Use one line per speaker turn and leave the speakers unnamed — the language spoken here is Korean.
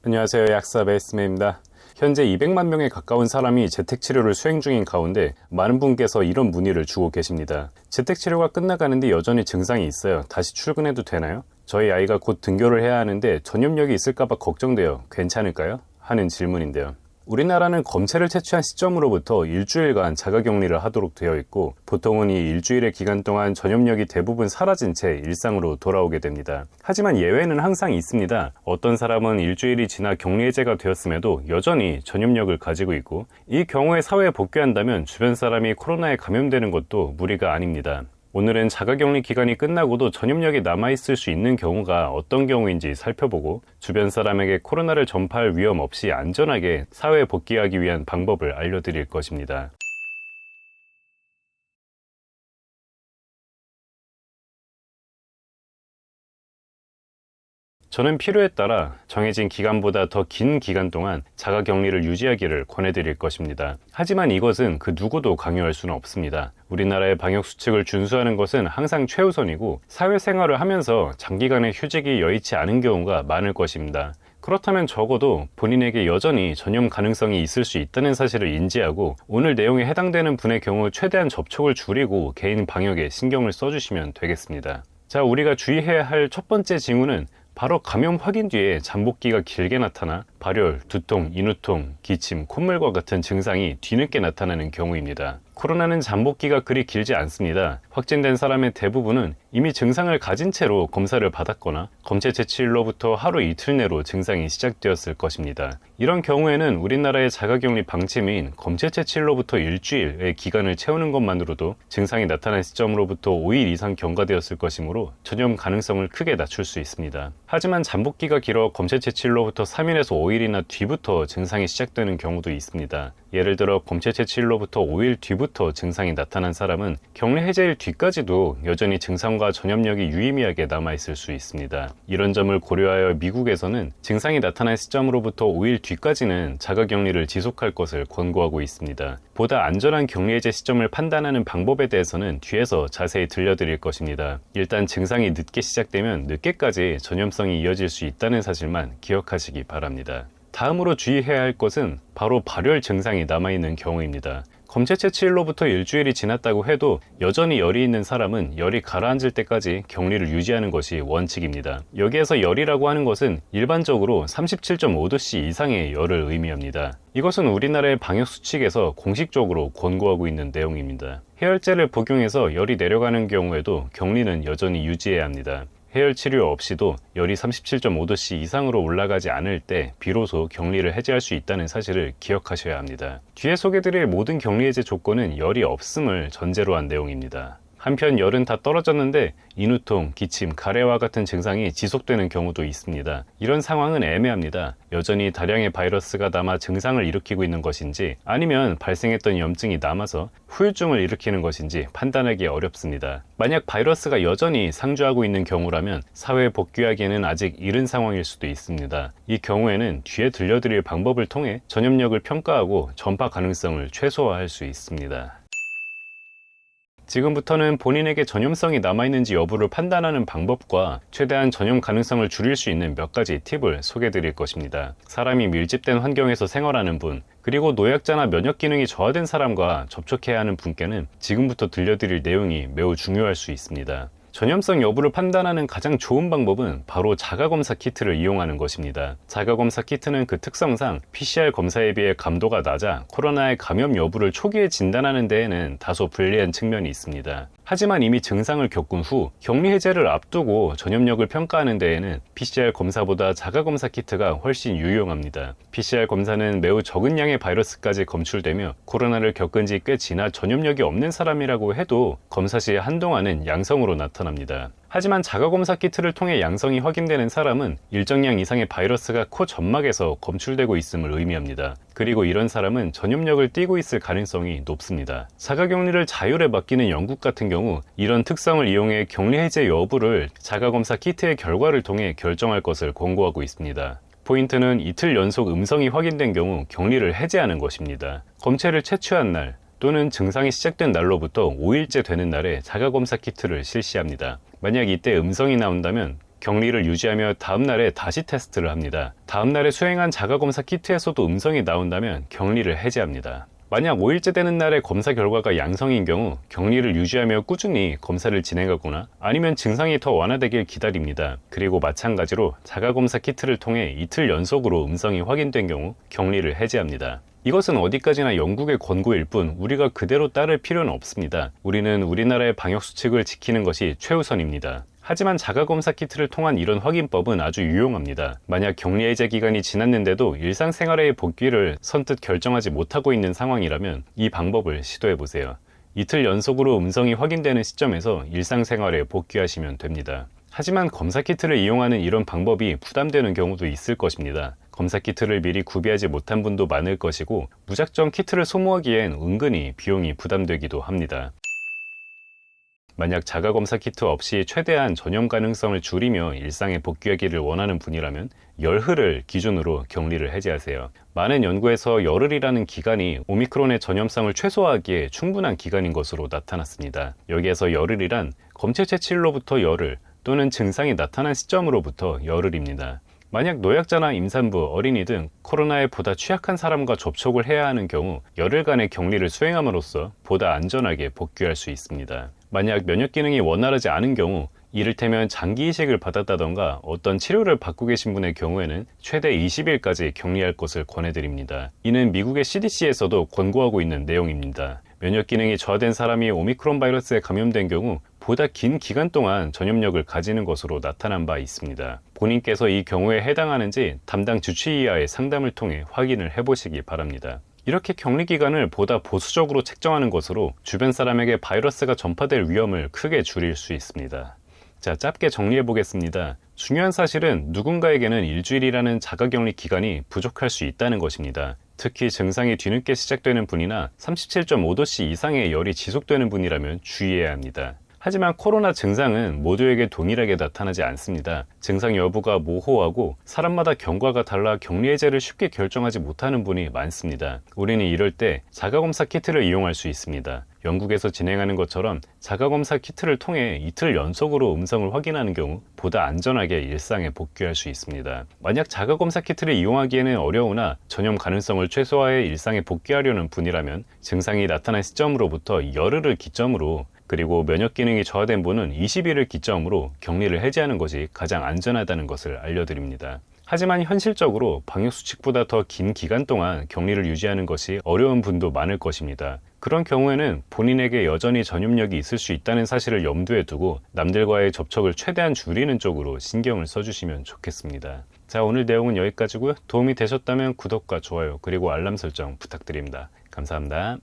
안녕하세요. 약사 베이스맨입니다. 현재 200만 명에 가까운 사람이 재택치료를 수행 중인 가운데 많은 분께서 이런 문의를 주고 계십니다. 재택치료가 끝나가는데 여전히 증상이 있어요. 다시 출근해도 되나요? 저희 아이가 곧 등교를 해야 하는데 전염력이 있을까봐 걱정돼요. 괜찮을까요? 하는 질문인데요. 우리나라는 검체를 채취한 시점으로부터 일주일간 자가격리를 하도록 되어 있고, 보통은 이 일주일의 기간 동안 전염력이 대부분 사라진 채 일상으로 돌아오게 됩니다. 하지만 예외는 항상 있습니다. 어떤 사람은 일주일이 지나 격리해제가 되었음에도 여전히 전염력을 가지고 있고, 이 경우에 사회에 복귀한다면 주변 사람이 코로나에 감염되는 것도 무리가 아닙니다. 오늘은 자가격리 기간이 끝나고도 전염력이 남아있을 수 있는 경우가 어떤 경우인지 살펴보고, 주변 사람에게 코로나를 전파할 위험 없이 안전하게 사회에 복귀하기 위한 방법을 알려드릴 것입니다. 저는 필요에 따라 정해진 기간보다 더 긴 기간 동안 자가격리를 유지하기를 권해드릴 것입니다. 하지만 이것은 그 누구도 강요할 수는 없습니다. 우리나라의 방역수칙을 준수하는 것은 항상 최우선이고, 사회생활을 하면서 장기간의 휴직이 여의치 않은 경우가 많을 것입니다. 그렇다면 적어도 본인에게 여전히 전염 가능성이 있을 수 있다는 사실을 인지하고, 오늘 내용에 해당되는 분의 경우 최대한 접촉을 줄이고 개인 방역에 신경을 써주시면 되겠습니다. 자, 우리가 주의해야 할 첫 번째 징후는 바로 감염 확인 뒤에 잠복기가 길게 나타나 발열, 두통, 인후통, 기침, 콧물과 같은 증상이 뒤늦게 나타나는 경우입니다. 코로나는 잠복기가 그리 길지 않습니다. 확진된 사람의 대부분은 이미 증상을 가진 채로 검사를 받았거나 검체 채취일로부터 하루 이틀 내로 증상이 시작되었을 것입니다. 이런 경우에는 우리나라의 자가격리 방침인 검체 채취일로부터 일주일의 기간을 채우는 것만으로도 증상이 나타난 시점으로부터 5일 이상 경과되었을 것이므로 전염 가능성을 크게 낮출 수 있습니다. 하지만 잠복기가 길어 검체 채취일로부터 3일에서 5일이나 뒤부터 증상이 시작되는 경우도 있습니다. 예를 들어 검체 채취일로부터 5일 뒤부터 증상이 나타난 사람은 격리 해제일 뒤까지도 여전히 증상과 전염력이 유의미하게 남아있을 수 있습니다. 이런 점을 고려하여 미국에서는 증상이 나타난 시점으로부터 5일 뒤까지는 자가격리를 지속할 것을 권고하고 있습니다. 보다 안전한 격리 해제 시점을 판단하는 방법에 대해서는 뒤에서 자세히 들려드릴 것입니다. 일단 증상이 늦게 시작되면 늦게까지 전염성이 이어질 수 있다는 사실만 기억하시기 바랍니다. 다음으로 주의해야 할 것은 바로 발열 증상이 남아있는 경우입니다. 검체 채취일로부터 일주일이 지났다고 해도 여전히 열이 있는 사람은 열이 가라앉을 때까지 격리를 유지하는 것이 원칙입니다. 여기에서 열이라고 하는 것은 일반적으로 37.5도씨 이상의 열을 의미합니다. 이것은 우리나라의 방역수칙에서 공식적으로 권고하고 있는 내용입니다. 해열제를 복용해서 열이 내려가는 경우에도 격리는 여전히 유지해야 합니다. 해열 치료 없이도 열이 37.5도씨 이상으로 올라가지 않을 때 비로소 격리를 해제할 수 있다는 사실을 기억하셔야 합니다. 뒤에 소개드릴 모든 격리 해제 조건은 열이 없음을 전제로 한 내용입니다. 한편 열은 다 떨어졌는데 인후통, 기침, 가래와 같은 증상이 지속되는 경우도 있습니다. 이런 상황은 애매합니다. 여전히 다량의 바이러스가 남아 증상을 일으키고 있는 것인지, 아니면 발생했던 염증이 남아서 후유증을 일으키는 것인지 판단하기 어렵습니다. 만약 바이러스가 여전히 상주하고 있는 경우라면 사회에 복귀하기에는 아직 이른 상황일 수도 있습니다. 이 경우에는 뒤에 들려드릴 방법을 통해 전염력을 평가하고 전파 가능성을 최소화할 수 있습니다. 지금부터는 본인에게 전염성이 남아있는지 여부를 판단하는 방법과 최대한 전염 가능성을 줄일 수 있는 몇 가지 팁을 소개해 드릴 것입니다. 사람이 밀집된 환경에서 생활하는 분, 그리고 노약자나 면역 기능이 저하된 사람과 접촉해야 하는 분께는 지금부터 들려드릴 내용이 매우 중요할 수 있습니다. 전염성 여부를 판단하는 가장 좋은 방법은 바로 자가검사 키트를 이용하는 것입니다. 자가검사 키트는 그 특성상 PCR 검사에 비해 감도가 낮아 코로나의 감염 여부를 초기에 진단하는 데에는 다소 불리한 측면이 있습니다. 하지만 이미 증상을 겪은 후 격리 해제를 앞두고 전염력을 평가하는 데에는 PCR 검사보다 자가검사 키트가 훨씬 유용합니다. PCR 검사는 매우 적은 양의 바이러스까지 검출되며 코로나를 겪은 지 꽤 지나 전염력이 없는 사람이라고 해도 검사 시 한동안은 양성으로 나타납니다. 하지만 자가검사 키트를 통해 양성이 확인되는 사람은 일정량 이상의 바이러스가 코 점막에서 검출되고 있음을 의미합니다. 그리고 이런 사람은 전염력을 띠고 있을 가능성이 높습니다. 자가격리를 자율에 맡기는 영국 같은 경우 이런 특성을 이용해 격리 해제 여부를 자가검사 키트의 결과를 통해 결정할 것을 권고하고 있습니다. 포인트는 이틀 연속 음성이 확인된 경우 격리를 해제하는 것입니다. 검체를 채취한 날 또는 증상이 시작된 날로부터 5일째 되는 날에 자가검사 키트를 실시합니다. 만약 이때 음성이 나온다면 격리를 유지하며 다음날에 다시 테스트를 합니다. 다음날에 수행한 자가검사 키트에서도 음성이 나온다면 격리를 해제합니다. 만약 5일째 되는 날에 검사 결과가 양성인 경우 격리를 유지하며 꾸준히 검사를 진행하거나 아니면 증상이 더 완화되길 기다립니다. 그리고 마찬가지로 자가검사 키트를 통해 이틀 연속으로 음성이 확인된 경우 격리를 해제합니다. 이것은 어디까지나 영국의 권고일 뿐 우리가 그대로 따를 필요는 없습니다. 우리는 우리나라의 방역수칙을 지키는 것이 최우선입니다. 하지만 자가검사 키트를 통한 이런 확인법은 아주 유용합니다. 만약 격리 해제 기간이 지났는데도 일상생활의 복귀를 선뜻 결정하지 못하고 있는 상황이라면 이 방법을 시도해보세요. 이틀 연속으로 음성이 확인되는 시점에서 일상생활에 복귀하시면 됩니다. 하지만 검사 키트를 이용하는 이런 방법이 부담되는 경우도 있을 것입니다. 검사 키트를 미리 구비하지 못한 분도 많을 것이고 무작정 키트를 소모하기엔 은근히 비용이 부담되기도 합니다. 만약 자가검사 키트 없이 최대한 전염 가능성을 줄이며 일상에 복귀하기를 원하는 분이라면 열흘을 기준으로 격리를 해제하세요. 많은 연구에서 열흘이라는 기간이 오미크론의 전염성을 최소화하기에 충분한 기간인 것으로 나타났습니다. 여기에서 열흘이란 검체 채취일로부터 열흘 또는 증상이 나타난 시점으로부터 열흘입니다. 만약 노약자나 임산부, 어린이 등 코로나에 보다 취약한 사람과 접촉을 해야 하는 경우 열흘간의 격리를 수행함으로써 보다 안전하게 복귀할 수 있습니다. 만약 면역 기능이 원활하지 않은 경우 이를테면 장기 이식을 받았다던가 어떤 치료를 받고 계신 분의 경우에는 최대 20일까지 격리할 것을 권해드립니다. 이는 미국의 CDC에서도 권고하고 있는 내용입니다. 면역 기능이 저하된 사람이 오미크론 바이러스에 감염된 경우 보다 긴 기간 동안 전염력을 가지는 것으로 나타난 바 있습니다. 본인께서 이 경우에 해당하는지 담당 주치의와의 상담을 통해 확인을 해보시기 바랍니다. 이렇게 격리 기간을 보다 보수적으로 책정하는 것으로 주변 사람에게 바이러스가 전파될 위험을 크게 줄일 수 있습니다. 자, 짧게 정리해 보겠습니다. 중요한 사실은 누군가에게는 일주일이라는 자가격리 기간이 부족할 수 있다는 것입니다. 특히 증상이 뒤늦게 시작되는 분이나 37.5도씨 이상의 열이 지속되는 분이라면 주의해야 합니다. 하지만 코로나 증상은 모두에게 동일하게 나타나지 않습니다. 증상 여부가 모호하고 사람마다 경과가 달라 격리 해제를 쉽게 결정하지 못하는 분이 많습니다. 우리는 이럴 때 자가검사 키트를 이용할 수 있습니다. 영국에서 진행하는 것처럼 자가검사 키트를 통해 이틀 연속으로 음성을 확인하는 경우 보다 안전하게 일상에 복귀할 수 있습니다. 만약 자가검사 키트를 이용하기에는 어려우나 전염 가능성을 최소화해 일상에 복귀하려는 분이라면 증상이 나타난 시점으로부터 열흘을 기점으로 그리고 면역 기능이 저하된 분은 20일을 기점으로 격리를 해제하는 것이 가장 안전하다는 것을 알려드립니다. 하지만 현실적으로 방역수칙보다 더 긴 기간 동안 격리를 유지하는 것이 어려운 분도 많을 것입니다. 그런 경우에는 본인에게 여전히 전염력이 있을 수 있다는 사실을 염두에 두고 남들과의 접촉을 최대한 줄이는 쪽으로 신경을 써주시면 좋겠습니다. 자, 오늘 내용은 여기까지고요. 도움이 되셨다면 구독과 좋아요 그리고 알람 설정 부탁드립니다. 감사합니다.